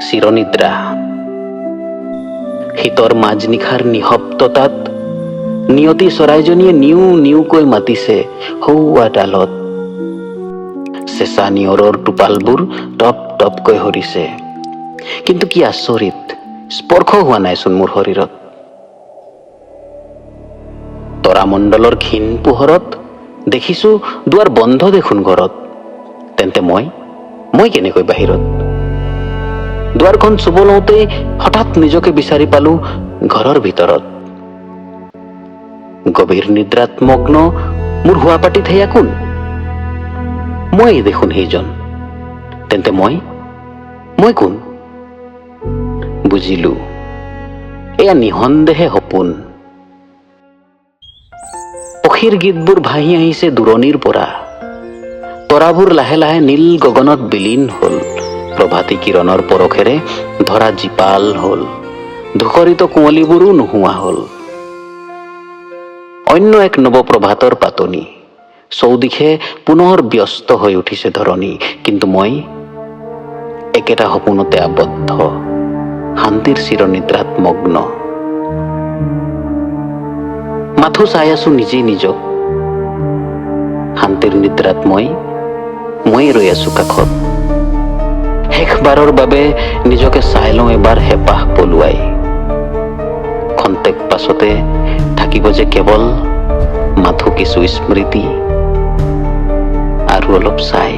চিৰনিদ্ৰা। শীতৰ মাজনিশাৰ নিঃশব্দতাত নিয়তি চৰাইজনীয়ে নিউ নিউকৈ মাতিছে সৌৱা ডালত। চেঁচা নিয়ৰৰ টোপালবোৰ টপ টপকৈ সৰিছে। কিন্তু কি আচৰিত, স্পৰ্শ হোৱা নাইচোন মোৰ শৰীৰত। তৰামণ্ডলৰ ক্ষীণ পোহৰত দেখিছো দুৱাৰ বন্ধ দেখোন ঘৰত। তেন্তে মই কেনেকৈ বাহিৰত? দুৱাৰখন চুব লওঁতেই হঠাৎ নিজকে বিচাৰি পালো ঘৰৰ ভিতৰত। গভীৰ নিদ্ৰাত মগ্ন মোৰ শোৱাপাটিত সেয়া কোন? মই দেখোন সেইজন। তেন্তে মই কোন? বুজিলো, এয়া নিঃসন্দেহে সপোন। পক্ষীৰ গীতবোৰ ভাহি আহিছে দূৰণিৰ পৰা। তৰাবোৰ লাহে লাহে নীল গগনত বিলীন হল। প্ৰভাতী কিৰণৰ পৰশেৰে ধৰা জীপাল হল। ধূসৰিত কুঁৱলীবোৰো নোহোৱা হল। অন্য এক নৱপ্ৰভাতৰ পাতনি। চৌদিশে পুনৰ ব্যস্ত হৈ উঠিছে ধৰণী। কিন্তু মই একেটা সপোনতে আবদ্ধ, শান্তিৰ চিৰনিদ্ৰাত মগ্ন। মাথো চাই আছো নিজেই নিজক। শান্তিৰ নিদ্ৰাত মই ৰৈ আছো কাষত। শেষবাৰৰ বাবে নিজকে চাই লওঁ এবাৰ হেঁপাহ পলুৱাই। খন্তেক পাছতে থাকিব যে কেৱল মাথো কিছু স্মৃতি আৰু অলপ ছাই।